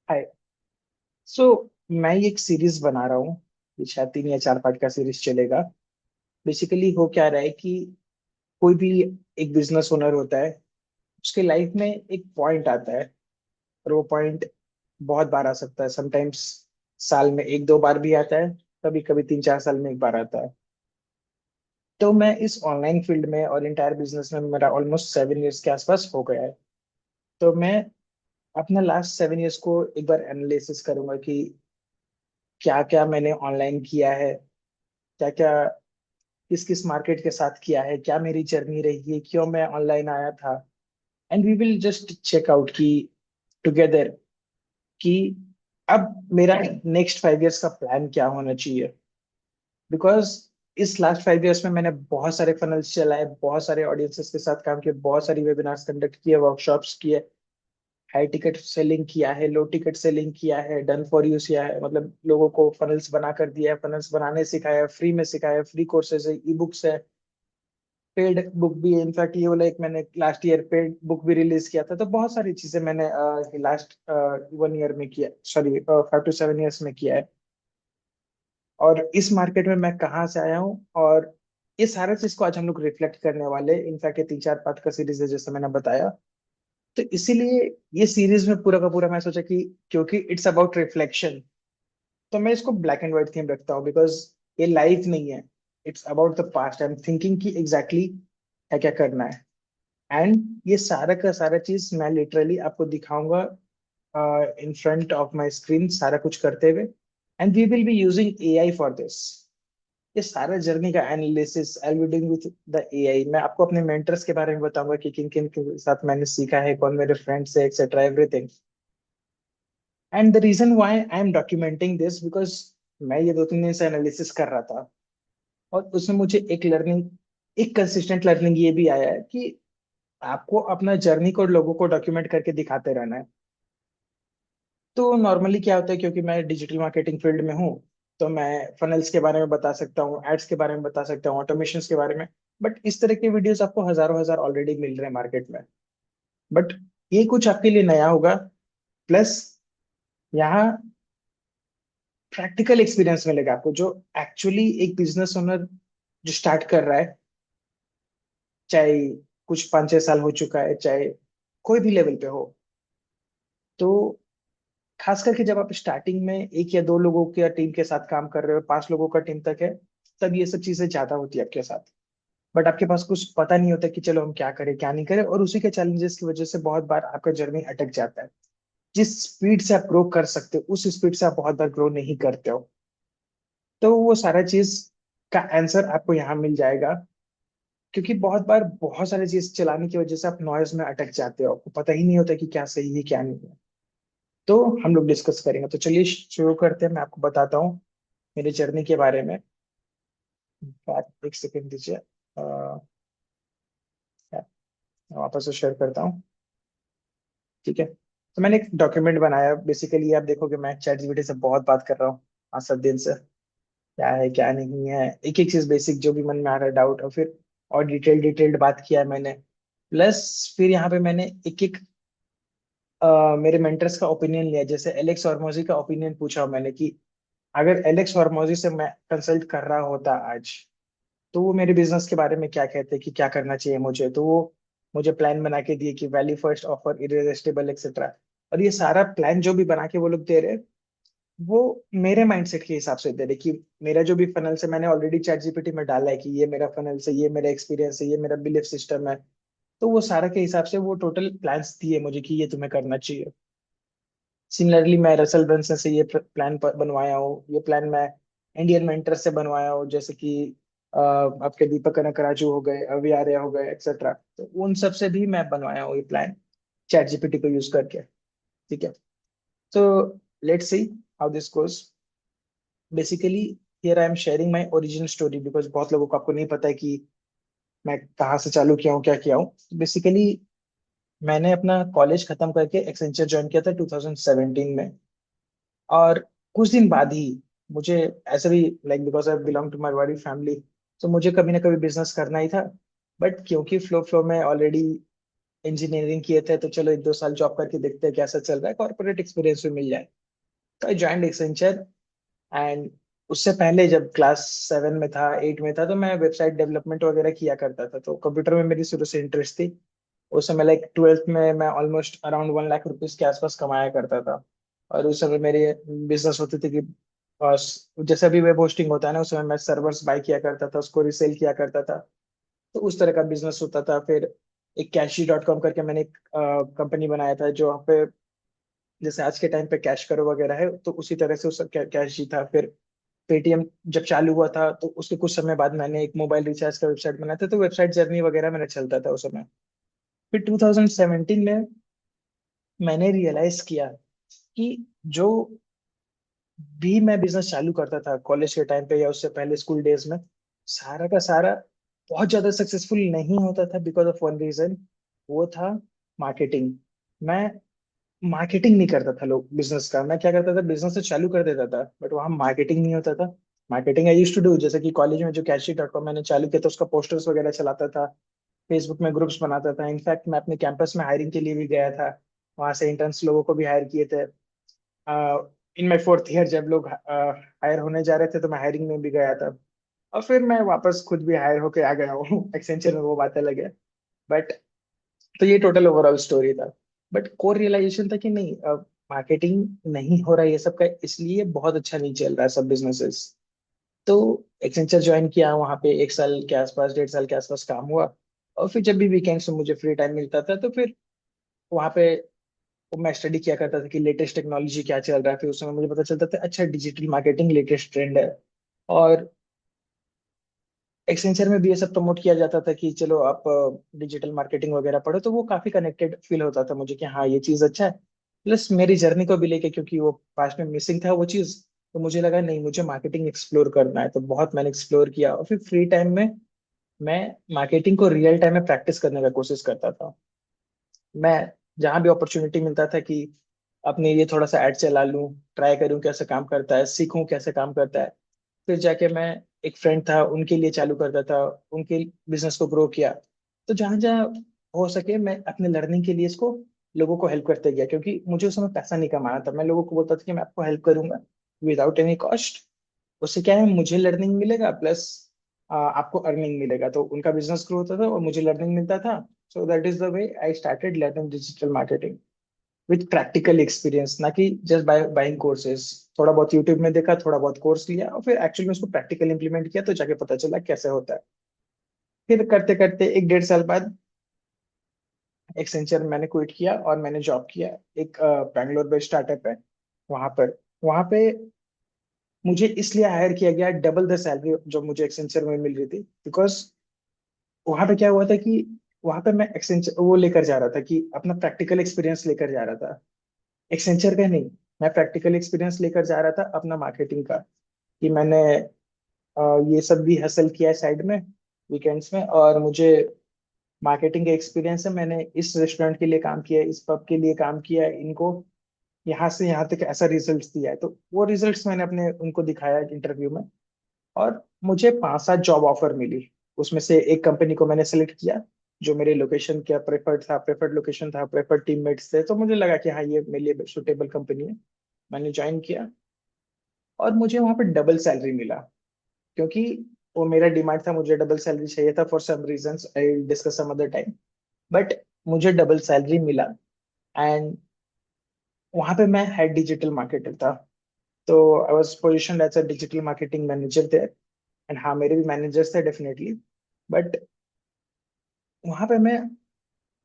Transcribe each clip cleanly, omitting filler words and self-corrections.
हाय। सो मैं ये एक सीरीज बना रहा हूँ। ये शायद 3 या 4 पार्ट का सीरीज चलेगा। बेसिकली हो क्या रहा है कि कोई भी एक बिजनेस ओनर होता है, उसके लाइफ में एक पॉइंट आता है। और वो पॉइंट बहुत बार आ सकता है, समटाइम्स साल में 1-2 बार भी आता है, कभी कभी 3-4 साल में एक बार आता है। तो मैं इस ऑनलाइन फील्ड में और इंटायर बिजनेस में मेरा ऑलमोस्ट 7 इयर्स के आसपास हो गया है। तो मैं अपना लास्ट 7 इयर्स को एक बार एनालिसिस करूंगा कि क्या क्या मैंने ऑनलाइन किया है, क्या क्या किस किस मार्केट के साथ किया है, क्या मेरी जर्नी रही है, क्यों मैं ऑनलाइन आया था। And we will just check out की टुगेदर कि अब मेरा नेक्स्ट 5 इयर्स का प्लान क्या होना चाहिए। बिकॉज इस लास्ट 5 इयर्स में मैंने बहुत सारे फनल्स चलाए, बहुत सारे ऑडियंसेस के साथ काम किए, बहुत सारी वेबिनार्स कंडक्ट किए, वर्कशॉप्स किए, हाई टिकट सेलिंग किया है, लो टिकट सेलिंग किया है, डन फॉर यूज किया है, मतलब लोगों को फनल्स बना कर दिया है, फनल्स बनाने सिखाया है, फ्री में सिखाया है, फ्री कोर्सेज है, ई बुक्स है, पेड बुक भी है। इनफैक्ट ये वाला एक मैंने लास्ट ईयर पेड बुक भी रिलीज किया था। तो बहुत सारी चीजें मैंने लास्ट 1 ईयर में किया, सॉरी 5 to 7 इयर्स में किया है। और इस मार्केट में मैं कहाँ से आया हूँ, और ये सारे चीज को आज हम लोग रिफ्लेक्ट करने वाले। इनफैक्ट ये 3-4 पार्ट का सीरीज है जैसे मैंने बताया। तो इसीलिए ये सीरीज में पूरा का पूरा मैं सोचा कि क्योंकि इट्स अबाउट रिफ्लेक्शन, तो मैं इसको ब्लैक एंड व्हाइट थीम रखता हूँ। बिकॉज ये लाइफ नहीं है, it's about the past. I am thinking कि एग्जैक्टली क्या क्या करना है। एंड ये सारा का सारा चीज मैं लिटरली आपको दिखाऊंगा in front of my screen, सारा कुछ करते हुए। And we will be using AI for this. ये सारा जर्नी का analysis I will doing with the AI. मैं आपको अपने मेंटर्स के बारे में बताऊंगा कि किन किन के साथ मैंने सीखा है, कौन मेरे फ्रेंड्स है, etcetera everything. And the reason why I am documenting this, because मैं ये 2-3 दिन से एनालिसिस कर रहा था, और उसमें मुझे एक लर्निंग, एक कंसिस्टेंट लर्निंग ये भी आया है कि आपको अपना जर्नी को लोगों को डॉक्यूमेंट करके दिखाते रहना है। तो नॉर्मली क्या होता है, क्योंकि मैं डिजिटल मार्केटिंग फील्ड में हूँ, तो मैं फनल्स के बारे में बता सकता हूँ, एड्स के बारे में बता सकता हूँ, ऑटोमेशन के बारे में। बट इस तरह के वीडियोस आपको हजारों हजार ऑलरेडी मिल रहे हैं मार्केट में। बट ये कुछ आपके लिए नया होगा। प्लस यहाँ प्रैक्टिकल एक्सपीरियंस मिलेगा आपको, जो एक्चुअली एक बिजनेस ओनर जो स्टार्ट कर रहा है, चाहे कुछ 5-6 साल हो चुका है, चाहे कोई भी लेवल पे हो। तो खास करके जब आप स्टार्टिंग में 1 या 2 लोगों के टीम के साथ काम कर रहे हो, 5 लोगों का टीम तक है, तब ये सब चीजें ज्यादा होती है आपके साथ। बट आपके पास कुछ पता नहीं होता कि चलो हम क्या करें क्या नहीं करें, और उसी के चैलेंजेस की वजह से बहुत बार आपका जर्नी अटक जाता है। जिस स्पीड से आप ग्रो कर सकते हो, उस स्पीड से आप बहुत बार ग्रो नहीं करते हो। तो वो सारा चीज का आंसर आपको यहाँ मिल जाएगा। क्योंकि बहुत बार बहुत सारी चीज चलाने की वजह से आप नॉइज में अटक जाते हो, आपको पता ही नहीं होता कि क्या सही है क्या नहीं है। तो हम लोग डिस्कस करेंगे। तो चलिए शुरू करते हैं, मैं आपको बताता हूँ मेरी जर्नी के बारे में। बात एक सेकेंड दीजिए। मैं वापस से शेयर करता हूँ। ठीक है, तो मैंने एक डॉक्यूमेंट बनाया। बेसिकली आप देखोगे मैं चैट जीपीटी से बहुत बात कर रहा हूँ 5-7 दिन से, क्या है क्या नहीं है, एक एक चीज बेसिक जो भी मन में आ रहा है डाउट, और फिर और डिटेल्ड बात किया है मैंने। प्लस फिर यहाँ पे मैंने एक एक मेरे मेंटर्स का ओपिनियन लिया। जैसे एलेक्स हॉर्मोजी का ओपिनियन पूछा मैंने कि अगर एलेक्स हॉर्मोजी से मैं कंसल्ट कर रहा होता आज, तो वो मेरे बिजनेस के बारे में क्या कहते कि क्या करना चाहिए मुझे। तो वो मुझे प्लान बना के दिए कि value first offer, irresistible, etcetera. और ये सारा प्लान जो भी बना के वो लोग दे रहे, वो मेरे माइंडसेट के हिसाब से दे रहे कि मेरा जो भी फनल से मैंने ऑलरेडी चैट जीपीटी में डाला है कि ये मेरा फनल से, ये मेरा एक्सपीरियंस है, ये मेरा बिलीफ सिस्टम है। तो वो सारा के हिसाब से वो टोटल प्लान्स दिए मुझे कि ये तुम्हें करना चाहिए। सिमिलरली मैं रसल ब्रंसन से ये प्लान बनवाया हूँ। ये प्लान मैं इंडियन मेंटर से बनवाया हूँ, जैसे कि आपके दीपक कनकराजू हो गए, अभी आर्या हो गए, एक्सेट्रा। तो उन सब से भी मैं बनवाया हूँ ये प्लान, चैट जीपीटी को यूज करके। ठीक है, तो let's see how this goes. Basically here I am sharing my original story, because बहुत लोगों को आपको नहीं पता है कि मैं कहाँ से चालू किया हूँ, क्या किया हूँ। बेसिकली मैंने अपना कॉलेज खत्म करके एक्सेंचर ज्वाइन किया था 2017 में। और कुछ दिन बाद ही मुझे ऐसे भी, like because I belong to Marwari family, तो मुझे कभी ना कभी बिजनेस करना ही था। बट क्योंकि फ्लो फ्लो में ऑलरेडी इंजीनियरिंग किए थे तो चलो 1-2 साल जॉब करके देखते हैं कैसा चल रहा है, कॉर्पोरेट एक्सपीरियंस भी मिल जाए। तो आई ज्वाइंड एक्सेंचर। एंड उससे पहले जब क्लास 7 में था, 8 में था, तो मैं वेबसाइट डेवलपमेंट वगैरह किया करता था, तो कंप्यूटर में मेरी शुरू से इंटरेस्ट थी। उस समय लाइक 12th में मैं ऑलमोस्ट अराउंड 1 लाख रुपीज के आसपास कमाया करता था। और उस समय मेरे बिजनेस होते थे कि जैसे अभी वेब होस्टिंग होता है ना, उस समय मैं सर्वर्स बाय किया करता था, उसको रिसेल किया करता था। तो उस तरह का बिजनेस होता था। फिर एक Cashy.com करके मैंने एक कंपनी बनाया था, जो वहाँ पे जैसे आज के टाइम पे कैश करो वगैरह है, तो उसी तरह से उस कैश ही था। फिर पेटीएम जब चालू हुआ था तो उसके कुछ समय बाद मैंने एक मोबाइल रिचार्ज का वेबसाइट बनाया था, तो वेबसाइट जर्नी वगैरह मेरा चलता था उस समय। फिर 2017 में मैंने रियलाइज किया कि जो भी मैं बिजनेस चालू करता था कॉलेज के टाइम पे या उससे पहले स्कूल डेज में, सारा का सारा बहुत ज्यादा सक्सेसफुल नहीं होता था बिकॉज ऑफ वन रीजन। वो था मार्केटिंग। मैं मार्केटिंग नहीं करता था लोग बिजनेस का। मैं क्या करता था, बिजनेस तो चालू कर देता था बट वहाँ मार्केटिंग नहीं होता था। Marketing I use to do, जैसे कि कॉलेज में जो Cashy.com मैंने चालू किया था, उसका पोस्टर्स वगैरह चलाता था, फेसबुक में ग्रुप्स बनाता था। इनफैक्ट मैं अपने कैंपस में हायरिंग के लिए भी गया था, वहां से इंटर्न्स लोगों को भी हायर किए थे। इन माई 4th ईयर जब लोग हायर होने जा रहे थे तो मैं हायरिंग में भी गया था। और फिर मैं वापस खुद भी हायर होके आ गया हूँ एक्सेंचर में, वो बात अलग है। बट तो ये टोटल ओवरऑल स्टोरी था। बट कोर रियलाइजेशन था कि नहीं, मार्केटिंग नहीं हो रहा है ये सब का, इसलिए बहुत अच्छा नहीं चल रहा है सब बिजनेसेस। तो एक्सेंचर ज्वाइन किया, वहाँ पे 1 साल के आसपास, 1.5 साल के आसपास काम हुआ। और फिर जब भी वीकेंड्स में मुझे फ्री टाइम मिलता था तो फिर वहाँ पे मैं स्टडी किया करता था कि लेटेस्ट टेक्नोलॉजी क्या चल रहा है। फिर उस समय मुझे पता चलता था अच्छा डिजिटल मार्केटिंग लेटेस्ट ट्रेंड है। और एक्सेंचर में भी ये सब प्रमोट किया जाता था कि चलो आप डिजिटल मार्केटिंग वगैरह पढ़ो, तो वो काफी कनेक्टेड फील होता था मुझे कि हाँ ये चीज अच्छा है। प्लस मेरी जर्नी को भी लेके, क्योंकि वो पास्ट में मिसिंग था वो चीज, तो मुझे लगा नहीं, मुझे मार्केटिंग एक्सप्लोर करना है। तो बहुत मैंने एक्सप्लोर किया और फिर फ्री टाइम में मैं मार्केटिंग को रियल टाइम में प्रैक्टिस करने का कोशिश करता था। मैं जहां भी अपॉर्चुनिटी मिलता था कि अपने लिए थोड़ा सा ऐड चला लूं, ट्राई करूं कैसे काम करता है, सीखूं कैसे काम करता है। फिर जाके मैं, एक फ्रेंड था उनके लिए चालू करता था, उनके बिजनेस को ग्रो किया। तो जहां जहां हो सके मैं अपने लर्निंग के लिए इसको लोगों को हेल्प करते गया, क्योंकि मुझे उस समय पैसा नहीं कमाना था। मैं लोगों को बोलता था कि मैं आपको हेल्प करूंगा विदाउट एनी कॉस्ट। उससे क्या है, मुझे लर्निंग मिलेगा प्लस आपको अर्निंग मिलेगा। तो उनका बिजनेस ग्रो होता था और मुझे लर्निंग मिलता था। सो that is the way I started learning digital marketing with practical experience, ना कि जस्ट बाइंग कोर्सेज। थोड़ा बहुत यूट्यूब में देखा, थोड़ा बहुत कोर्स लिया और फिर एक्चुअली में उसको प्रैक्टिकल इंप्लीमेंट किया, तो जाके पता चला कैसे होता है। फिर करते करते 1-1.5 साल बाद एक्सेंचर मैंने क्विट किया और मैंने जॉब किया। एक बैंगलोर बेस्ड स्टार्टअप है, वहां पे मुझे इसलिए हायर किया गया, डबल द सैलरी जो मुझे एक्सेंचर में मिल रही थी। बिकॉज वहां पे क्या हुआ था कि वहां पे मैं एक्सेंचर वो लेकर जा रहा था कि अपना प्रैक्टिकल एक्सपीरियंस लेकर जा रहा था। एक्सेंचर का नहीं, मैं प्रैक्टिकल एक्सपीरियंस लेकर जा रहा था अपना मार्केटिंग का, कि मैंने ये सब भी हासिल किया है साइड में वीकेंड्स में। और मुझे मार्केटिंग का एक्सपीरियंस है, मैंने इस रेस्टोरेंट के लिए काम किया है, इस पब के लिए काम किया है, इनको यहाँ से यहाँ तक ऐसा रिजल्ट्स दिया है। तो वो रिजल्ट्स मैंने अपने उनको दिखाया इंटरव्यू में। और मुझे 5-7 जॉब ऑफर मिली। उसमें से एक कंपनी को मैंने सेलेक्ट किया जो मेरे लोकेशन का प्रेफर्ड था, प्रेफर्ड लोकेशन था, प्रेफर्ड टीममेट्स थे, तो मुझे लगा कि हाँ ये मेरे लिए सुटेबल कंपनी है। मैंने ज्वाइन किया और मुझे वहां पे डबल सैलरी मिला, क्योंकि वो मेरा डिमांड था, मुझे डबल सैलरी चाहिए था for some reasons I discuss some other time. But मुझे डबल सैलरी मिला। एंड वहां पे मैं हेड डिजिटल मार्केटर था। तो I was positioned as a digital marketing manager there. And हाँ, मेरे भी मैनेजर्स थे डेफिनेटली। बट वहां पे मैं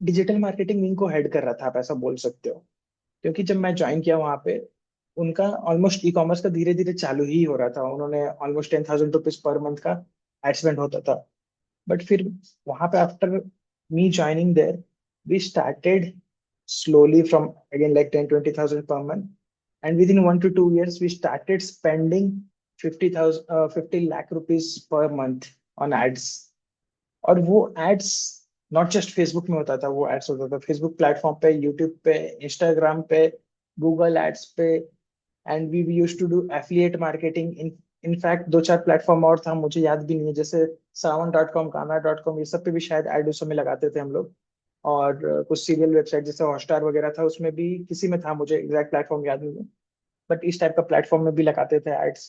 डिजिटल मार्केटिंग विंग को हेड कर रहा था, आप ऐसा बोल सकते हो। क्योंकि जब मैं ज्वाइन किया वहां पे, उनका ऑलमोस्ट ई कॉमर्स का धीरे धीरे चालू ही हो रहा था। उन्होंने ऑलमोस्ट 10,000 रुपीज पर मंथ का एड स्पेंड होता था। बट फिर वहां पे after me joining there, we started slowly from again like 10-20,000 per month, and within 1 to 2 years we started spending 50 lakh rupees per month on ads। और वो ads not just Facebook में होता था, वो एड्स होता था फेसबुक प्लेटफॉर्म पे, YouTube पे, इंस्टाग्राम पे, गूगल एड्स पे। And we use to do affiliate marketing. In fact 2-4 platform और था, मुझे याद भी नहीं है, जैसे Sawan.com, Kana.com, ये सब पे भी शायद एड उस समय लगाते थे हम लोग। और कुछ सीरियल वेबसाइट जैसे हॉटस्टार वगैरह था, उसमें भी किसी में था, मुझे एग्जैक्ट प्लेटफॉर्म याद नहीं है, बट इस टाइप का प्लेटफॉर्म में भी लगाते थे एड्स।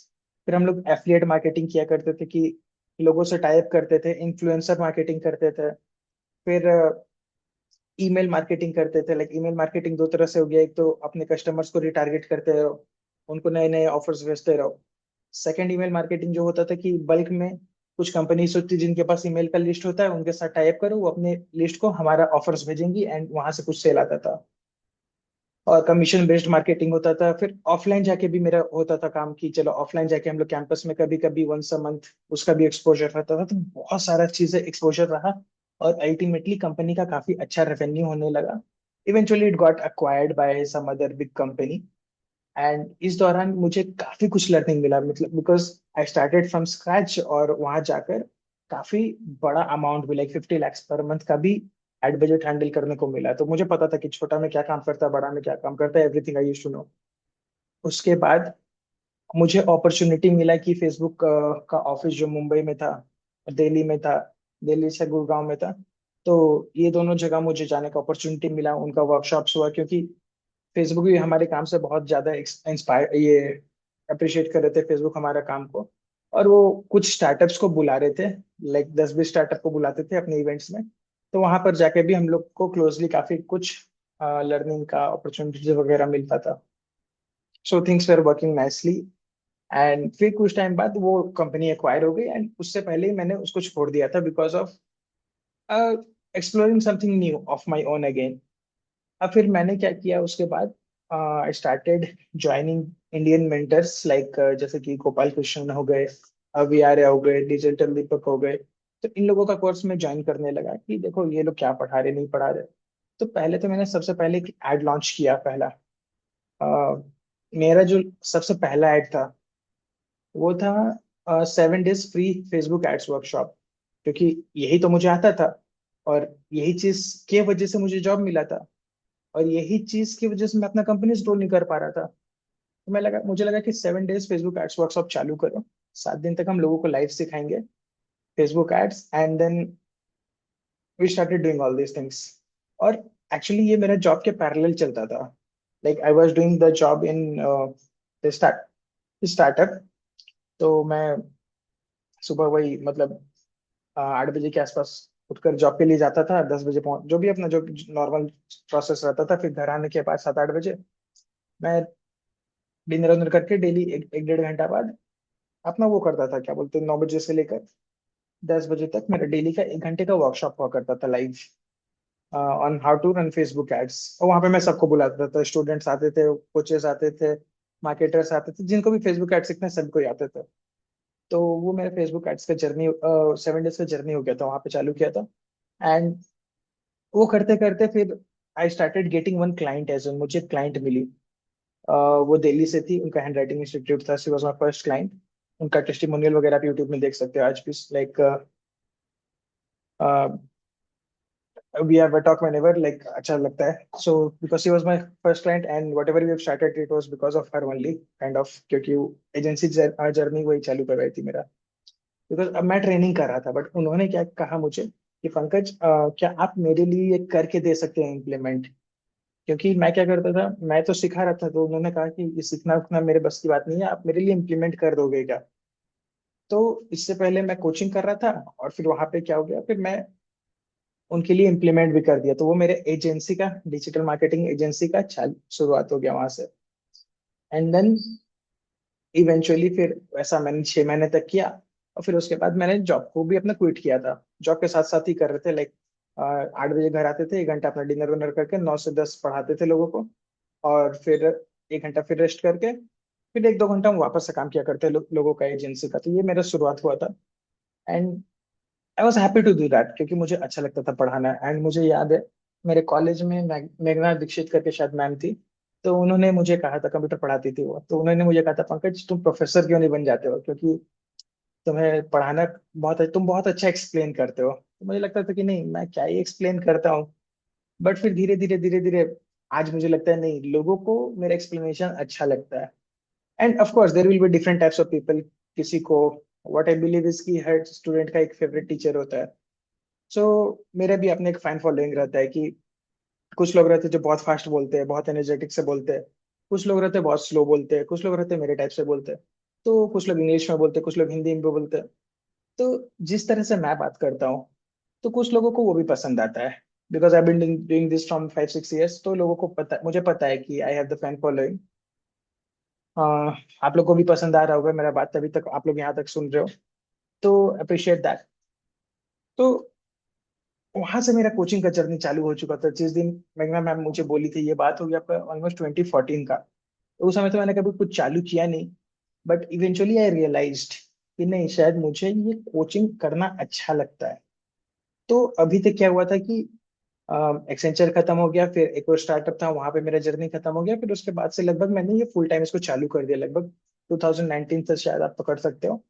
फिर हम लोग एफिलिएट मार्केटिंग किया करते थे कि लोगों से टाइप करते थे, इन्फ्लुएंसर मार्केटिंग करते थे। फिर ईमेल मार्केटिंग करते थे। लाइक ईमेल मार्केटिंग दो तरह से हो गया, एक तो अपने कस्टमर्स को रिटारगेट करते रहो, उनको नए नए ऑफर्स भेजते रहो। सेकंड ईमेल मार्केटिंग जो होता था कि बल्क में कुछ कंपनीज होती जिनके पास ईमेल का लिस्ट होता है, उनके साथ टाइप करो, वो अपने लिस्ट को हमारा ऑफर्स भेजेंगी एंड वहां से कुछ सेल आता था। और कमीशन बेस्ड मार्केटिंग होता था। फिर ऑफलाइन जाके भी मेरा होता था काम कि चलो ऑफलाइन जाके हम लोग कैंपस में कभी कभी वंस अ मंथ उसका भी एक्सपोजर रहता था। तो बहुत सारा चीजें एक्सपोजर रहा और अल्टीमेटली कंपनी का काफी अच्छा रेवेन्यू होने लगा। Eventually it got acquired by some other big company. And इस दौरान मुझे काफी कुछ लर्निंग मिला, मतलब because I started from scratch, और वहां जाकर काफी बड़ा अमाउंट भी, लाइक 50 lakhs पर मंथ का भी एड बजट हैंडल करने को मिला। तो मुझे पता था कि छोटा में क्या काम करता है, बड़ा में क्या काम करता है, everything I used to know. उसके बाद मुझे अपॉर्चुनिटी मिला कि फेसबुक का ऑफिस जो मुंबई में था, दिल्ली में था, दिल्ली से गुड़गांव में था, तो ये दोनों जगह मुझे जाने का अपॉर्चुनिटी मिला। उनका वर्कशॉप्स हुआ, क्योंकि फेसबुक भी हमारे काम से बहुत ज्यादा इंस्पायर, ये अप्रिशिएट कर रहे थे फेसबुक हमारा काम को। और वो कुछ स्टार्टअप्स को बुला रहे थे, लाइक 10-20 स्टार्टअप को बुलाते थे अपने इवेंट्स में। तो वहां पर जाके भी हम लोग को क्लोजली काफी कुछ लर्निंग का अपॉर्चुनिटीज वगैरह मिलता था। So things where working nicely. And फिर कुछ टाइम बाद वो कंपनी एक्वायर हो गई, एंड उससे पहले ही मैंने उसको छोड़ दिया था because of exploring something new of my own again. अब फिर मैंने क्या किया उसके बाद, I started joining Indian mentors, like जैसे कि गोपाल कृष्णन हो गए, वी आर हो गए, डिजिटल दीपक हो गए। तो इन लोगों का कोर्स में ज्वाइन करने लगा कि देखो ये लोग क्या पढ़ा रहे नहीं पढ़ा रहे। तो पहले तो मैंने सबसे पहले एक एड लॉन्च किया पहला। मेरा जो सबसे पहला एड था वो था 7 days free Facebook ads workshop, क्योंकि यही तो मुझे आता था और यही चीज के वजह से मुझे जॉब मिला था, और यही चीज की वजह से मैं अपना कंपनी ग्रो नहीं कर पा रहा था। तो मुझे लगा कि 7 days फेसबुक एड्स वर्कशॉप चालू करो, 7 दिन तक हम लोगों को लाइव सिखाएंगे Facebook ads, and then we started doing all these things. और एक्चुअली ये मेरा जॉब के पैरेलल चलता था। Like I was doing the job in startup. तो मैं सुबह वही मतलब 8 बजे के आसपास उठकर जॉब के लिए जाता था, 10 बजे पहुंच, जो भी अपना जो नॉर्मल प्रोसेस रहता था। फिर घर आने के बाद 7-8 बजे मैं डिनर उनर करके डेली 1-1.5 घंटा बाद अपना वो करता था, क्या बोलते हैं, 9 बजे से लेकर 10 बजे तक मेरा डेली का 1 घंटे का वर्कशॉप हुआ करता था live, on how to run Facebook ads. और वहां पे मैं सबको बुलाता था, स्टूडेंट्स आते थे, कोचेस आते थे, मार्केटर्स आते थे, जिनको भी फेसबुक एड्स सीखना है सबको ही आते थे। तो वो मेरा फेसबुक एड्स का जर्नी 7 डेज का जर्नी हो गया था, वहां पे चालू किया था। एंड वो करते करते फिर I started getting one client, as मुझे क्लाइंट मिली। वो दिल्ली से थी, उनका हैंड राइटिंग इंस्टीट्यूट था, she was my first client. उनका टेस्टिमोनियल वगैरह आप यूट्यूब में देख सकते हो आज भी, like we are talk whenever, like अच्छा लगता है। So because she was my first client and whatever we have started it was because of her only kind of, क्योंकि एजेंसी जर्नी वही चालू करवाई थी मेरा। बिकॉज अब मैं ट्रेनिंग कर रहा था, बट उन्होंने क्या कहा मुझे कि पंकज क्या आप मेरे लिए ये करके दे सकते हैं इम्प्लीमेंट। क्योंकि मैं क्या करता था, मैं तो सिखा रहा था, तो उन्होंने कहा कि ये सीखना उखना मेरे बस की बात नहीं है, आप मेरे लिए इम्प्लीमेंट कर दोगे क्या। तो इससे पहले मैं कोचिंग कर रहा था, और फिर वहां पे क्या हो गया, फिर मैं उनके लिए इम्प्लीमेंट भी कर दिया। तो वो मेरे एजेंसी का, डिजिटल मार्केटिंग एजेंसी का चाल शुरुआत हो गया वहां से। एंड देन इवेंचुअली फिर ऐसा मैंने 6 महीने तक किया, और फिर उसके बाद मैंने जॉब को भी अपना क्विट किया था। जॉब के साथ साथ ही कर रहे थे, लाइक 8 बजे घर आते थे, 1 घंटा अपना डिनर विनर करके 9 से 10 पढ़ाते थे लोगों को, और फिर 1 घंटा फिर रेस्ट करके फिर 1-2 घंटा हम वापस से काम किया करते लोगों का एजेंसी का। तो ये मेरा शुरुआत हुआ था। And I was happy to do that, क्योंकि मुझे अच्छा लगता था पढ़ाना। एंड मुझे याद है मेरे कॉलेज में मेघना दीक्षित करके शायद मैम थी, तो उन्होंने मुझे कहा था, कंप्यूटर पढ़ाती थी वो, तो उन्होंने मुझे कहा था पंकज तुम प्रोफेसर क्यों नहीं बन जाते हो, क्योंकि तुम्हें पढ़ाना बहुत, तुम बहुत अच्छा एक्सप्लेन करते हो। तो मुझे लगता था कि नहीं, मैं क्या ही एक्सप्लेन करता हूँ। बट फिर धीरे धीरे आज मुझे लगता है नहीं, लोगों को मेरा एक्सप्लेनेशन अच्छा लगता है। And of course there will be different types of people. किसी को, व्हाट आई बिलीव इज कि हर स्टूडेंट का एक फेवरेट टीचर होता है। सो मेरा भी अपने एक फैन फॉलोइंग रहता है कि कुछ लोग रहते हैं जो बहुत फास्ट बोलते हैं, बहुत एनर्जेटिक से बोलते हैं। कुछ लोग रहते हैं बहुत स्लो बोलते हैं, कुछ लोग रहते हैं मेरे टाइप से बोलते हैं। तो कुछ लोग इंग्लिश में बोलते हैं, कुछ लोग हिंदी में बोलते हैं। तो जिस तरह से मैं बात करता हूँ, तो कुछ लोगों को वो भी पसंद आता है। Because I been doing this from 5 6 years, तो लोगों को पता, मुझे पता है कि I have the fan following. आप लोग को भी पसंद आ रहा होगा मेरा बात, तभी तक आप लोग यहाँ तक सुन रहे हो। तो अप्रिशिएट दैट। तो वहां से मेरा कोचिंग का जर्नी चालू हो चुका था। जिस दिन मेघना मैम मुझे बोली थी, ये बात हो गया आपका ऑलमोस्ट 2014 का। तो उस समय तो मैंने कभी कुछ चालू किया नहीं। बट इवेंचुअली आई रियलाइज्ड कि नहीं, शायद मुझे ये कोचिंग करना अच्छा लगता है। तो अभी तक क्या हुआ था कि एक्सेंचर खत्म हो गया, फिर एक और स्टार्टअप था, वहां पे मेरा जर्नी खत्म हो गया। फिर उसके बाद से लगभग मैंने ये फुल टाइम इसको चालू कर दिया, लगभग 2019 से शायद आप पकड़ सकते हो।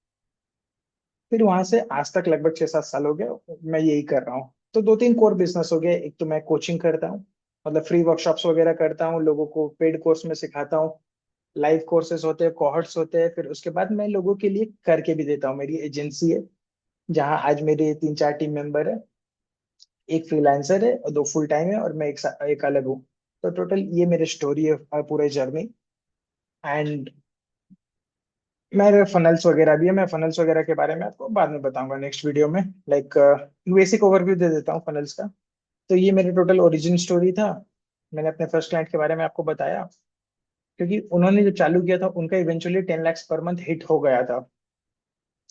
फिर वहां से आज तक लगभग 6 7 साल हो गए मैं यही कर रहा हूँ। तो दो तीन कोर बिजनेस हो गए। एक तो मैं कोचिंग करता हूँ, मतलब फ्री वर्कशॉप्स वगैरह करता हूँ, लोगों को पेड कोर्स में सिखाता हूँ। लाइव कोर्सेज होते हैं, कोहर्ट्स होते हैं। फिर उसके बाद मैं लोगों के लिए करके भी देता हूँ। मेरी एजेंसी है जहाँ आज मेरे 3 4 टीम मेंबर है। एक फ्रीलांसर है और दो फुल टाइम है, और मैं एक अलग हूँ। तो टोटल ये मेरी स्टोरी है, पूरे जर्नी। एंड मेरे फनल्स वगैरह भी है। मैं फनल्स वगैरह के बारे में आपको बाद में बताऊंगा नेक्स्ट वीडियो में। लाइक बेसिक ओवरव्यू दे देता हूँ फनल्स का। तो ये मेरी टोटल ओरिजिन स्टोरी था। मैंने अपने फर्स्ट क्लाइंट के बारे में आपको बताया, क्योंकि उन्होंने जो चालू किया था उनका eventually 10 lakhs per month hit हो गया था।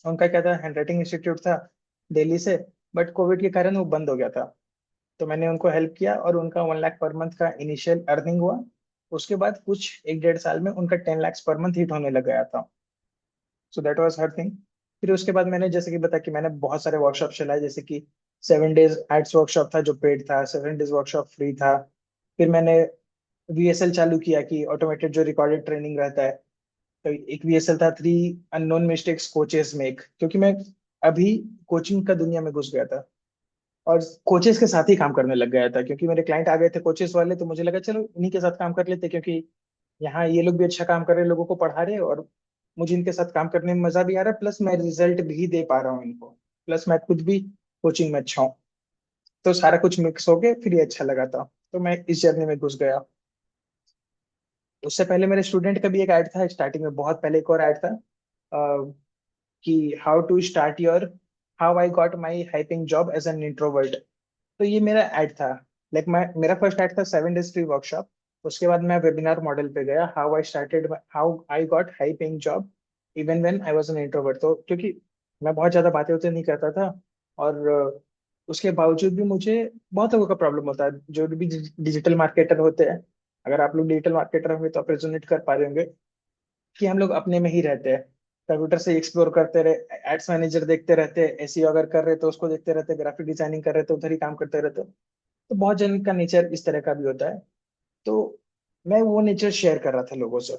उनका क्या था, हैंडराइटिंग इंस्टीट्यूट था दिल्ली से। बट कोविड के कारण वो बंद हो गया था। तो मैंने उनको हेल्प किया और उनका 1 लाख पर मंथ का इनिशियल अर्निंग हुआ। उसके बाद कुछ 1 1.5 साल में उनका 10 lakhs पर मंथ हिट होने लग गया था। So that was her thing. फिर उसके बाद मैंने जैसे कि बताया कि मैंने बहुत सारे वर्कशॉप चलाए, जैसे कि 7 days एड्स वर्कशॉप था जो पेड था, 7 days वर्कशॉप फ्री था। फिर मैंने वीएसएल चालू किया कि ऑटोमेटेड जो रिकॉर्डेड ट्रेनिंग रहता है। तो एक वीएसएल था, 3 अननोन मिस्टेक्स कोचेस मेक, क्योंकि मैं अभी कोचिंग का दुनिया में घुस गया था और कोचेस के साथ ही काम करने लग गया था। क्योंकि मेरे क्लाइंट आ गए थे कोचेस वाले, तो मुझे लगा चलो इन्हीं के साथ काम कर लेते, क्योंकि यहाँ ये लोग भी अच्छा काम कर रहे हैं, लोगों को पढ़ा रहे हैं, और मुझे इनके साथ काम करने में मजा भी आ रहा है, प्लस मैं रिजल्ट भी दे पा रहा हूँ इनको, प्लस मैं खुद भी कोचिंग में अच्छा हूँ। तो सारा कुछ मिक्स हो गया, फिर ये अच्छा लगा था। तो मैं इस जर्नी में घुस गया। उससे पहले मेरे स्टूडेंट का भी एक ऐड था स्टार्टिंग में, बहुत पहले एक और ऐड था, कि how to start your, how I got my high paying job as an introvert. तो ये मेरा ऐड था। लाइक मैं, मेरा फर्स्ट ऐड था 7 days फ्री वर्कशॉप। उसके बाद मैं वेबिनार मॉडल पे गया, how I started, how I got high paying job even when I was an introvert. तो क्योंकि मैं बहुत ज्यादा बातें होते नहीं करता था, और उसके बावजूद भी मुझे बहुत लोगों का प्रॉब्लम होता है जो भी डिजिटल मार्केटर होते हैं। अगर आप लोग डिजिटल मार्केटर होंगे तो आप रेजोनेट कर पा रहे होंगे कि हम लोग अपने में ही रहते हैं। कंप्यूटर से एक्सप्लोर करते रहे, एड्स मैनेजर देखते रहते हैं, एसईओ अगर कर रहे तो उसको देखते रहते, ग्राफिक डिजाइनिंग कर रहे तो उधर ही काम करते रहते। तो बहुत जन का नेचर इस तरह का भी होता है। तो मैं वो नेचर शेयर कर रहा था लोगों से।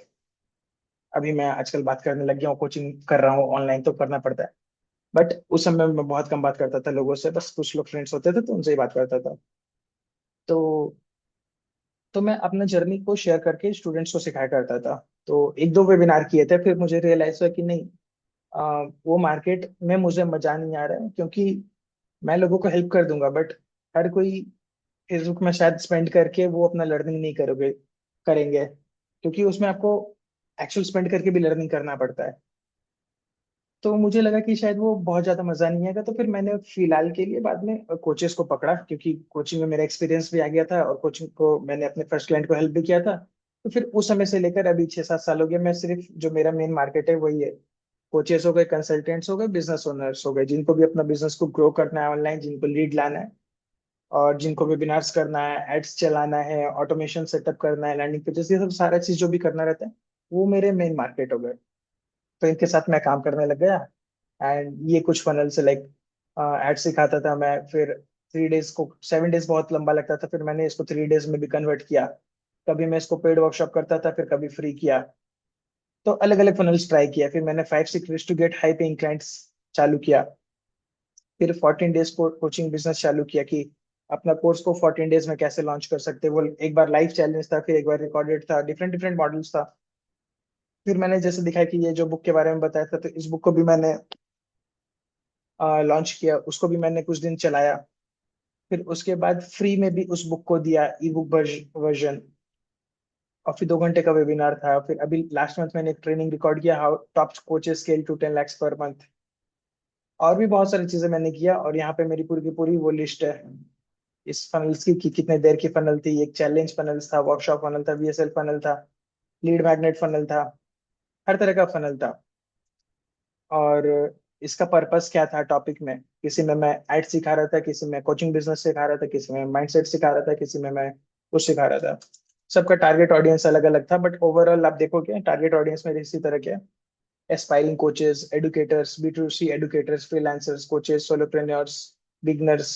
अभी मैं आजकल बात करने लग गया हूँ, कोचिंग कर रहा हूँ ऑनलाइन, तो करना पड़ता है। बट उस समय मैं बहुत कम बात करता था लोगों से, बस कुछ लोग फ्रेंड्स होते थे तो उनसे ही बात करता था। तो मैं अपना जर्नी को शेयर करके स्टूडेंट्स को सिखाया करता था। तो एक दो वेबिनार किए थे, फिर मुझे रियलाइज हुआ कि नहीं, वो मार्केट में मुझे मजा नहीं आ रहा है। क्योंकि मैं लोगों को हेल्प कर दूंगा, बट हर कोई फेसबुक में शायद स्पेंड करके वो अपना लर्निंग नहीं करोगे करेंगे, क्योंकि उसमें आपको एक्चुअल स्पेंड करके भी लर्निंग करना पड़ता है। तो मुझे लगा कि शायद वो बहुत ज्यादा मजा नहीं आएगा। तो फिर मैंने फिलहाल के लिए बाद में कोचेस को पकड़ा, क्योंकि कोचिंग में मेरा एक्सपीरियंस भी आ गया था और कोचिंग को मैंने अपने फर्स्ट क्लाइंट को हेल्प भी किया था। तो फिर उस समय से लेकर अभी 6 7 साल हो गया, मैं सिर्फ, जो मेरा मेन मार्केट है वही है। कोचेस हो गए, कंसल्टेंट्स हो गए, बिजनेस ओनर्स हो गए, जिनको भी अपना बिजनेस को ग्रो करना है ऑनलाइन, जिनको लीड लाना है, और जिनको वेबिनार्स करना है, एड्स चलाना है, ऑटोमेशन सेटअप करना है, लैंडिंग पेजेस, ये सब सारा चीज जो भी करना रहता है, वो मेरे मेन मार्केट हो गए। तो इनके साथ मैं काम करने लग गया। एंड ये कुछ फनल से लाइक एड सिखाता था मैं। फिर 3 days को, 7 days बहुत लंबा लगता था, फिर मैंने इसको 3 days में भी कन्वर्ट किया। कभी मैं इसको पेड वर्कशॉप करता था, फिर कभी फ्री किया। तो अलग अलग फनल्स ट्राई किया। फिर मैंने 5 6 ways to get high paying clients चालू किया। फिर 14 days को कोचिंग बिजनेस चालू किया कि अपना कोर्स को 14 days में कैसे लॉन्च कर सकते हैं। वो एक बार लाइव चैलेंज था, फिर एक बार रिकॉर्डेड था, डिफरेंट डिफरेंट मॉडल्स था। फिर मैंने जैसे दिखाया कि ये जो बुक के बारे में बताया था, तो इस बुक को भी मैंने लॉन्च किया, उसको भी मैंने कुछ दिन चलाया। फिर उसके बाद फ्री में भी उस बुक को दिया, ई बुक वर्जन। और फिर 2 घंटे का वेबिनार था। फिर अभी लास्ट मंथ मैंने एक ट्रेनिंग रिकॉर्ड किया, how top coaches scale to 10 lakhs per month. और भी बहुत सारी चीजें मैंने किया, और यहाँ पे मेरी पूरी की पूरी वो लिस्ट है इस फनल्स की, कि कितने देर की फनल थी, एक चैलेंज फनल्स था, वर्कशॉप फनल था, वीएसएल फनल था, लीड मैग्नेट फनल था, हर तरह का फनल था। और इसका पर्पस क्या था टॉपिक में, किसी में मैं एड सिखा रहा था, किसी में कोचिंग बिजनेस सिखा रहा था, किसी में माइंडसेट सिखा रहा था, किसी में मैं कुछ सिखा रहा था। सबका टारगेट ऑडियंस अलग अलग था, बट ओवरऑल आप देखोगे टारगेट ऑडियंस मेरे इसी तरह के aspiring coaches, educators, B2C educators, freelancers, coaches, solopreneurs, beginners,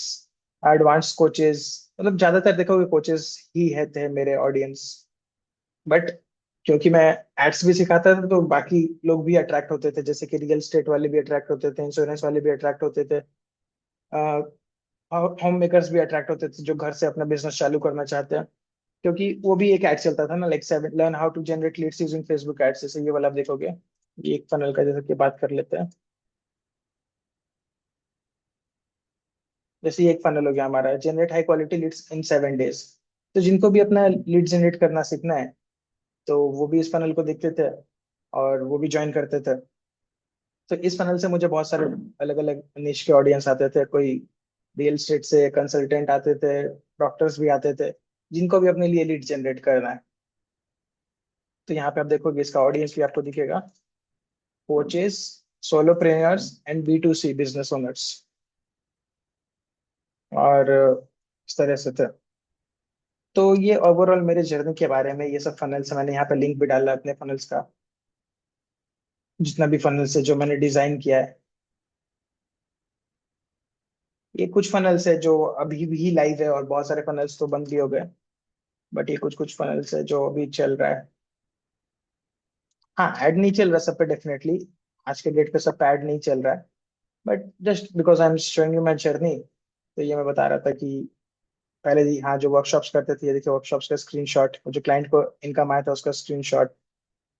advance coaches. मतलब ज्यादातर देखोगे कोचेस ही है थे मेरे ऑडियंस। बट क्योंकि मैं एड्स भी सिखाता था, तो बाकी लोग भी अट्रैक्ट होते थे, जैसे कि रियल स्टेट वाले भी अट्रैक्ट होते थे, इंश्योरेंस वाले भी अट्रैक्ट होते थे, होम मेकर्स भी अट्रैक्ट होते थे जो घर से अपना बिजनेस चालू करना चाहते हैं। क्योंकि वो भी एक एड चलता था ना, like 7 learn how to generate leads using Facebook ads, जैसे ये वाला आप देखोगे। ये एक फनल का जैसे कि बात कर लेते हैं। जैसे ये एक फनल हो गया हमारा, generate high quality leads in 7 days। तो जिनको भी अपना लीड जनरेट करना सीखना है, तो वो भी इस फनल को देखते थे और वो भी ज्वाइन करते थे। तो इस फनल से मुझे बहुत सारे अलग अलग निश के ऑडियंस आते थे। कोई रियल एस्टेट से कंसल्टेंट आते थे, डॉक्टर्स भी आते थे, जिनको भी अपने लिए लीड जनरेट करना है। तो यहाँ पे आप देखोगे इसका ऑडियंस भी आपको दिखेगा, coaches, solopreneurs and B2C business owners. और इस तरह से थे। तो ये ओवरऑल मेरे जर्नी के बारे में ये सब फनल्स, मैंने यहाँ पे लिंक भी डाला है अपने फनल्स का, जितना भी फनल्स है जो मैंने डिजाइन किया है। ये कुछ फनल्स है जो अभी भी लाइव है, और बहुत सारे फनल्स तो बंद भी हो गए। बट ये कुछ कुछ फनल्स है जो अभी चल रहा है। हाँ, ऐड नहीं चल रहा सब पे डेफिनेटली, आज के डेट पे सब पे ऐड नहीं चल रहा है। But just because I am showing you my journey, तो ये मैं बता रहा था कि पहले हाँ जो वर्कशॉप्स करते थे, ये देखिए वर्कशॉप्स का स्क्रीनशॉट, जो क्लाइंट को इनकम आया था उसका स्क्रीनशॉट।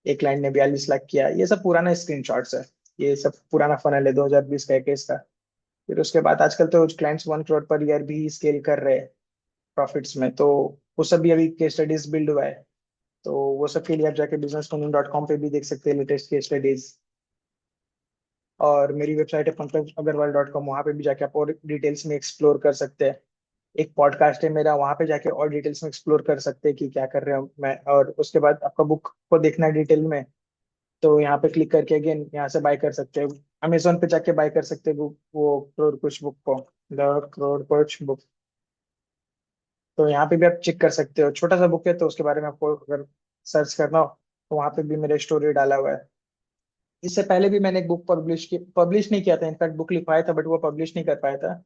एक क्लाइंट ने 42 लाख किया, ये सब पुराना स्क्रीनशॉट्स है। ये सब पुराना फनल है 2020 का, 21 का। फिर उसके बाद आजकल तो क्लाइंट्स 1 crore पर ईयर भी स्केल कर रहे हैं प्रॉफिट्स में, तो वो सब भी अभी केस स्टडीज बिल्ड हुआ है। तो वो सब के लिए आप जाके businesscoaching.com पे भी देख सकते हैं लेटेस्ट केस स्टडीज। और मेरी वेबसाइट है pankajagrawal.com, वहाँ पे भी जाके आप और डिटेल्स में एक्सप्लोर कर सकते हैं। एक पॉडकास्ट है मेरा, वहाँ पे जाके और डिटेल्स में एक्सप्लोर कर सकते हैं कि क्या कर रहे हो मैं। और उसके बाद आपका बुक को देखना है डिटेल में, तो यहाँ पे क्लिक करके अगेन यहाँ से बाय कर सकते हो। अमेजोन पे जाके बाय कर सकते हो बुक, वो करोड़ कुछ बुक को, द करोड़ कुछ बुक। तो यहाँ पे भी आप चेक कर सकते हो, छोटा सा बुक है तो उसके बारे में आपको अगर सर्च करना हो, तो वहाँ पे भी मेरे स्टोरी डाला हुआ है। इससे पहले भी मैंने एक बुक पब्लिश नहीं किया था, इनफैक्ट बुक लिखवाया था, बट वो पब्लिश नहीं कर पाया था।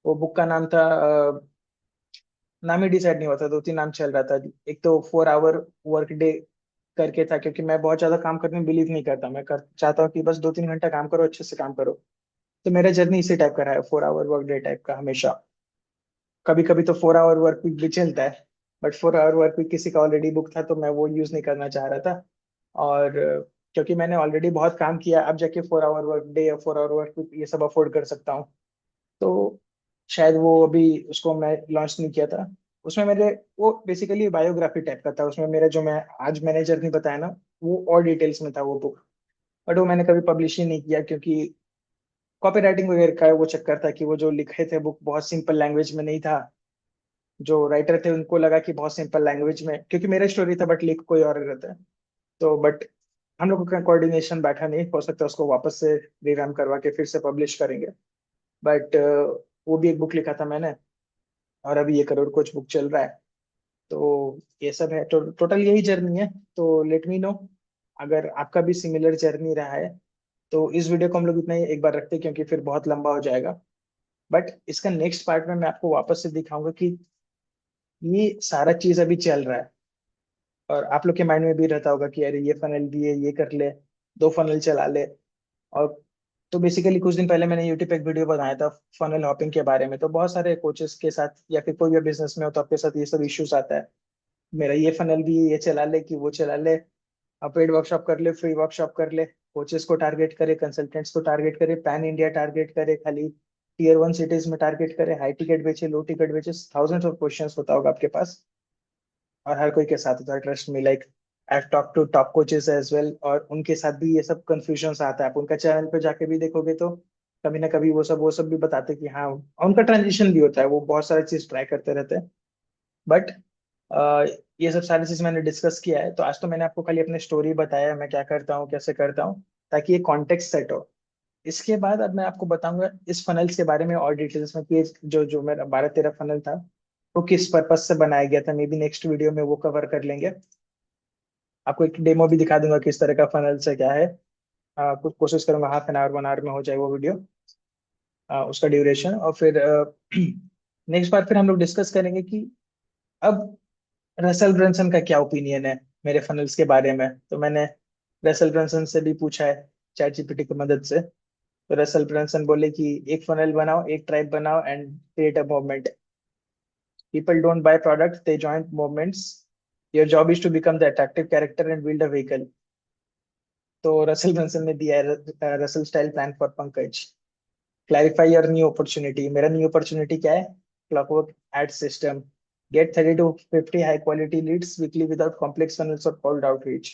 वो बुक का नाम था नाम ही डिसाइड नहीं हुआ था, 2-3 नाम चल रहा था। एक तो 4 hour वर्क डे करके था, क्योंकि मैं बहुत ज्यादा काम करने में बिलीव नहीं करता, चाहता हूँ कि बस 2-3 घंटा काम करो, अच्छे से काम करो। तो मेरा जर्नी इसी टाइप का रहा है, 4 hour वर्क डे टाइप का हमेशा। कभी कभी तो 4 hour वर्क वीक भी चलता है, बट 4 hour वर्क वीक किसी का ऑलरेडी बुक था, तो मैं वो यूज नहीं करना चाह रहा था। और क्योंकि मैंने ऑलरेडी बहुत काम किया, अब जाके 4 hour वर्क डे या 4 hour वर्क वीक ये सब अफोर्ड कर सकता हूँ। तो शायद वो अभी उसको मैं लॉन्च नहीं किया था। उसमें मेरे वो बेसिकली बायोग्राफी टाइप का था, उसमें मेरा जो मैं आज मैंने जर्नी बताया ना, वो और डिटेल्स में था वो बुक। बट वो मैंने कभी पब्लिश ही नहीं किया, क्योंकि कॉपीराइटिंग वगैरह का वो चक्कर था, कि वो जो लिखे थे बुक बहुत सिंपल लैंग्वेज में नहीं था। जो राइटर थे उनको लगा कि बहुत सिंपल लैंग्वेज में, क्योंकि मेरा स्टोरी था बट लिख कोई और रहता है। तो बट हम लोगों का कोऑर्डिनेशन बैठा नहीं, हो सकता है उसको वापस से रिवैम्प करवा के फिर से पब्लिश करेंगे। बट वो भी एक बुक लिखा था मैंने, और अभी ये करोड़ कुछ बुक चल रहा है। तो ये सब है, तो टोटल यही जर्नी है। तो लेट मी नो अगर आपका भी सिमिलर जर्नी रहा है। तो इस वीडियो को हम लोग इतना ही एक बार रखते हैं, क्योंकि फिर बहुत लंबा हो जाएगा। बट इसका नेक्स्ट पार्ट में मैं आपको वापस से दिखाऊंगा कि ये सारा चीज अभी चल रहा है, और आप लोग के माइंड में भी रहता होगा कि अरे ये फनल भी है, ये कर ले, 2 फनल चला ले। और तो बेसिकली कुछ दिन पहले मैंने यूट्यूब पे एक वीडियो बनाया था फनल हॉपिंग के बारे में। तो बहुत सारे कोचेस के साथ या फिर कोई भी बिजनेस में हो तो आपके साथ ये सब इश्यूज आता है, मेरा ये फनल भी है, ये चला ले कि वो चला ले, आप पेड वर्कशॉप कर ले, फ्री वर्कशॉप कर ले, कोचेस को टारगेट करे, कंसल्टेंट्स को टारगेट करे, पैन इंडिया टारगेट करे खाली, टीयर 1 सिटीज में टारगेट करे, हाई टिकट बेचे, लो टिकट बेचे, थाउजेंड्स ऑफ क्वेश्चंस होता होगा आपके पास, और हर कोई के साथ होता है। Trust me, like I talk to top coaches as well, और उनके साथ भी ये सब कंफ्यूजन आता है। आप उनका चैनल पे जाके भी देखोगे तो कभी ना कभी वो सब भी बताते हैं कि हाँ, उनका ट्रांजिशन भी होता है, वो बहुत सारी चीज ट्राई करते रहते हैं। बट ये सब सारी चीज मैंने डिस्कस किया है, तो आज तो मैंने आपको खाली अपनी स्टोरी बताया, मैं क्या करता हूँ, कैसे करता हूँ, ताकि ये कॉन्टेक्स्ट सेट हो। इसके बाद अब मैं आपको बताऊंगा इस फनल्स के बारे में और डिटेल्स में, कि जो जो मेरा 12-13 फनल था वो किस पर्पज से बनाया गया था। मे बी नेक्स्ट वीडियो में वो कवर कर लेंगे। आपको एक डेमो भी दिखा दूंगा किस तरह का फनल से क्या है। कुछ कोशिश करूंगा हाफ 1 आवर 1 आवर में हो जाए वो वीडियो, उसका ड्यूरेशन। और फिर नेक्स्ट बार फिर हम लोग डिस्कस करेंगे कि अब रसेल ब्रंसन का क्या ओपिनियन है मेरे फनल्स के बारे में। तो मैंने रसेल ब्रंसन से भी पूछा है चैट जीपीटी की मदद से। तो रसेल ब्रंसन बोले कि एक फनल बनाओ, एक ट्राइब बनाओ, and create a movement. People don't buy product, they join movements. Your job is to become the attractive character and build a vehicle. तो रसेल ब्रंसन ने दिया है Russell style plan for Pankaj. Clarify your new opportunity. मेरा new opportunity क्या है? Clockwork ad system. Get 30 to 50 high quality leads weekly without complex funnels or cold outreach.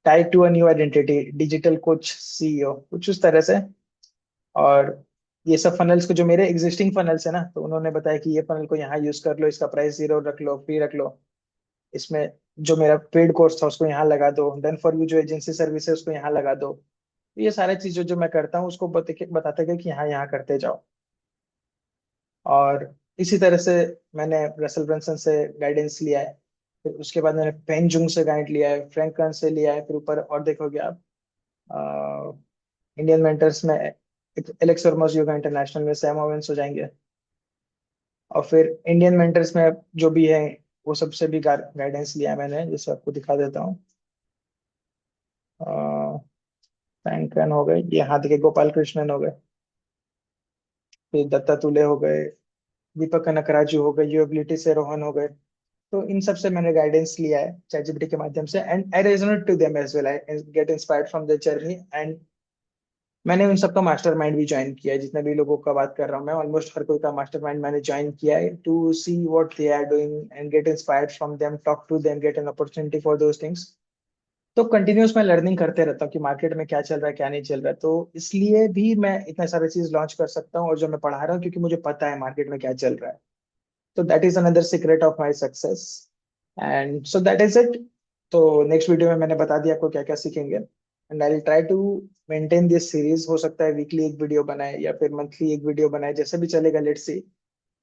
Tied to a new identity, digital coach CEO, कुछ उस तरह से। और ये सब फनल्स को, जो मेरे एग्जिस्टिंग फनल्स है ना, तो उन्होंने बताया कि ये फनल को यहाँ यूज कर लो, इसका प्राइस 0 रख लो, फ्री रख लो। इसमें जो मेरा पेड कोर्स था उसको यहाँ लगा दो, देन फॉर यू जो एजेंसी सर्विस है उसको यहाँ लगा दो। तो ये सारी चीजें जो मैं करता हूँ उसको बताते गए कि यहाँ यहाँ करते जाओ। और इसी तरह से मैंने रसेल ब्रंसन से गाइडेंस लिया है। फिर उसके बाद मैंने पेन जुंग से गाइड लिया है, फ्रैंक कर्न से लिया है, फिर ऊपर और देखोगे आप इंडियन मेंटर्स में एलेक्स वर्मास योगा इंटरनेशनल में सैम ओवेंस हो जाएंगे। और फिर इंडियन मेंटर्स में जो भी है वो सबसे भी गाइडेंस लिया है मैंने, जैसे आपको दिखा देता हूँ। फ्रैंक कर्न हो गए, ये हाथ के गोपाल कृष्णन हो गए, फिर दत्ता तुले हो गए, दीपक कनकराजू हो गए, यूएबिलिटी से रोहन हो गए। तो इन सब से मैंने गाइडेंस लिया है चैटजीपीटी के माध्यम से, and I resonate to them as well, I get inspired from their journey. And मैंने उन सबका मास्टरमाइंड भी ज्वाइन किया है। जितने भी लोगों का बात कर रहा हूँ मैं, ऑलमोस्ट हर कोई का मास्टरमाइंड मैंने ज्वाइन किया है, to see what they are doing and get inspired from them, talk to them, get an opportunity for those things. तो कंटिन्यूस मैं लर्निंग करते रहता हूँ कि मार्केट में क्या चल रहा है, क्या नहीं चल रहा है। तो इसलिए भी मैं इतने सारे चीज लॉन्च कर सकता हूँ और जो मैं पढ़ा रहा हूँ, क्योंकि मुझे पता है मार्केट में क्या चल रहा है। तो that is another secret of my success. And so that is it. तो नेक्स्ट वीडियो में मैंने बता दिया आपको क्या क्या सीखेंगे, and I will try to maintain this series. हो सकता है वीकली एक वीडियो बनाए या फिर मंथली एक वीडियो बनाए, जैसे भी चलेगा, लेट्स सी,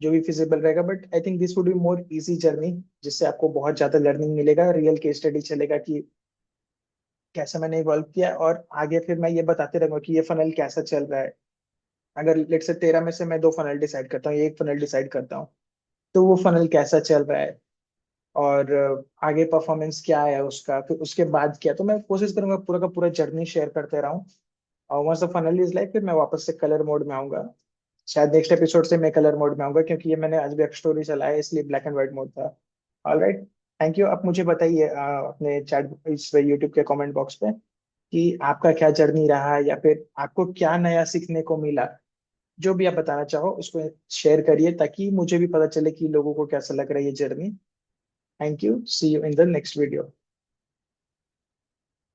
जो भी फिजिबल रहेगा। But I think this would be more easy journey, जिससे आपको बहुत ज्यादा लर्निंग मिलेगा, रियल केस स्टडी चलेगा कि कैसे मैंने इवॉल्व किया। और आगे फिर मैं ये बताते रहूंगा कि ये फनल कैसा चल रहा है। अगर लेट से 13 में से मैं 2 फनल डिसाइड करता हूँ, एक फनल डिसाइड करता हूँ, तो वो फनल कैसा चल रहा है, और आगे परफॉर्मेंस क्या है उसका, फिर उसके बाद क्या। तो मैं कोशिश करूंगा पूरा का पूरा जर्नी शेयर करते रहूं। और once the funnel is like, फिर मैं वापस से कलर मोड में आऊंगा। शायद नेक्स्ट एपिसोड से मैं कलर मोड में आऊंगा, क्योंकि ये मैंने आज बैक स्टोरी चलाया है, इसलिए ब्लैक एंड व्हाइट मोड था। All right, thank you. आप मुझे बताइए अपने चैट इस यूट्यूब के कमेंट बॉक्स पे कि आपका क्या जर्नी रहा, या फिर आपको क्या नया सीखने को मिला। जो भी आप बताना चाहो उसको शेयर करिए, ताकि मुझे भी पता चले कि लोगों को कैसा लग रहा है ये journey. Thank you, see you in the next video.